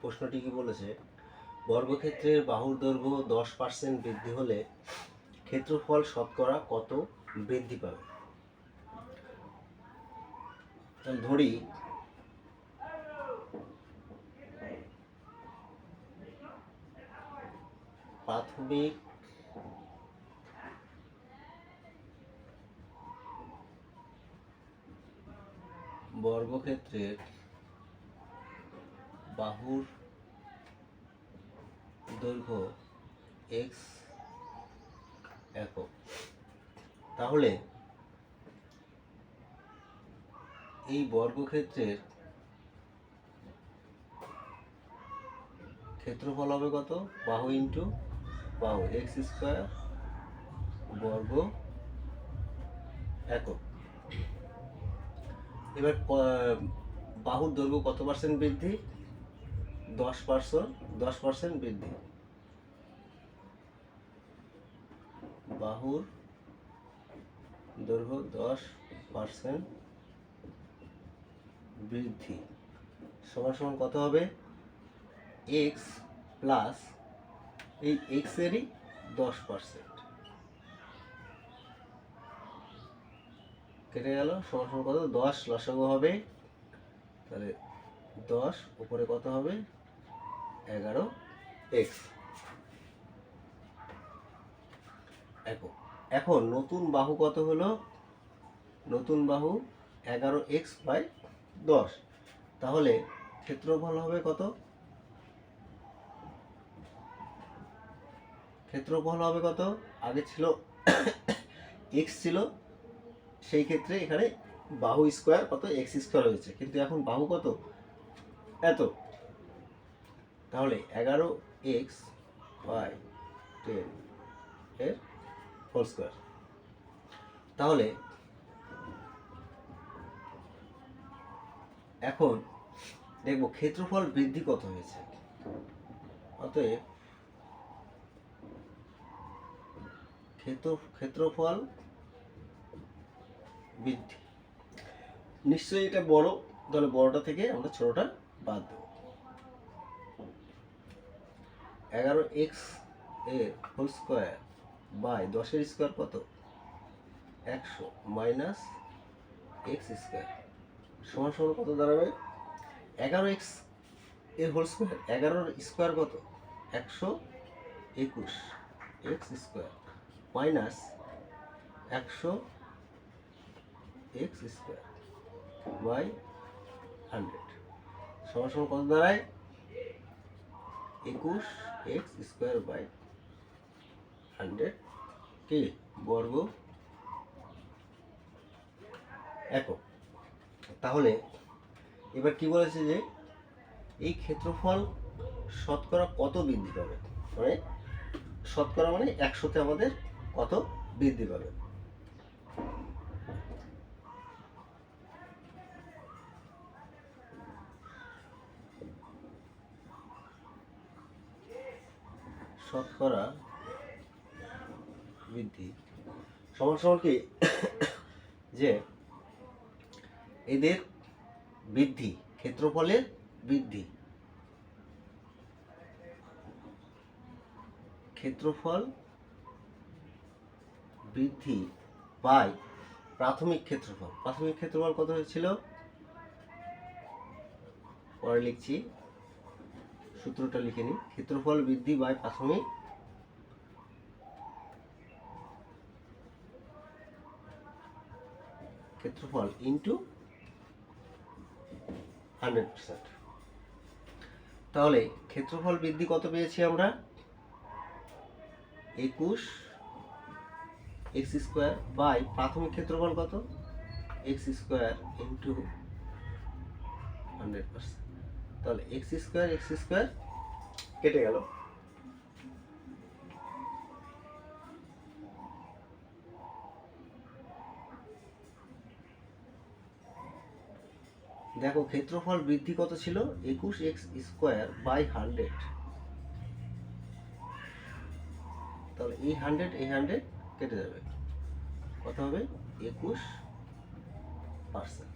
প্রশ্নটি কি বলেছে, বর্গক্ষেত্রের বাহুর দৈর্ঘ্য 10% বৃদ্ধি হলে ক্ষেত্রফল শতকরা কত বৃদ্ধি পাবে? তাহলে ধরি প্রাথমিক বর্গক্ষেত্রের বাহুর দৈর্ঘ্য x একক, তাহলে এই বর্গক্ষেত্রের ক্ষেত্রফল হবে কত? বাহু ইন্টু বাহু, এক্স স্কোয়ার বর্গ একক। এবার বাহুর দৈর্ঘ্য কত পার্সেন্ট বৃদ্ধি? 10% বৃদ্ধি। বাহুর দৈর্ঘ্য 10% বৃদ্ধি সমান সমান কত হবে? এক্স প্লাস এই এক্স এরই 10% কেটে গেল, সমান সমান কত? 10 লসাগু হবে, তাহলে 10 উপরে কত হবে? 11x একক। এখন নতুন বাহু কত হলো? নতুন বাহু 11x/10, তাহলে ক্ষেত্রফল হবে কত? ক্ষেত্রফল হবে কত? আগে ছিল x ছিল, সেই ক্ষেত্রে এখানে বাহু স্কোয়ার কত? x স্কোয়ার হয়েছে, কিন্তু এখন বাহু কত? এত, তাহলে 11x/10 এর হোল স্কোয়ার। তাহলে এখন দেখব ক্ষেত্রফল বৃদ্ধি কত হয়েছে। অতএব ক্ষেত্রফল বৃদ্ধি, নিশ্চয়ই এটা বড়, তাহলে বড়টা থেকে আমরা ছোটটা বাদ দেব। 11x এর হোল স্কোয়ার বাই 10 এর স্কোয়ার কত? 100 মাইনাস x স্কোয়ার সমান সমান কত দাঁড়াবে? 11x এর হোল স্কোয়ার, 11 স্কোয়ার কত? 121 x square minus 100 x square by 100 সমান সমান কত দাঁড়ায়? 21 x স্কোয়ার বাই 100 কি বর্গ একক। তাহলে এবার কি বলেছে যে এই ক্ষেত্রফল শতকরা কত বৃদ্ধি পাবে, মানে শতকরা মানে 100তে আমাদের কত বৃদ্ধি পাবে। শতকরা বৃদ্ধি সমান সমান কি যে এদের বৃদ্ধি, ক্ষেত্রফলের বৃদ্ধি, ক্ষেত্রফল বৃদ্ধি বাই প্রাথমিক ক্ষেত্রফল। প্রাথমিক ক্ষেত্রফল কত হয়েছিল? পরে লিখছি, সূত্রটা লিখে নিই। ক্ষেত্রফল বৃদ্ধি বাই প্রাথমিক ক্ষেত্রফল ইন্টু 100%। তাহলে ক্ষেত্রফল বৃদ্ধি কত পেয়েছি আমরা? 21 x স্কোয়ার বাই প্রাথমিক ক্ষেত্রফল কত? x square into 100%। তাহলে x স্কোয়ার কেটে গেল, দেখো ক্ষেত্রফল বৃদ্ধি কত ছিল? 21x square by 100। তাহলে এই 100 কেটে যাবে, কত হবে? 21%।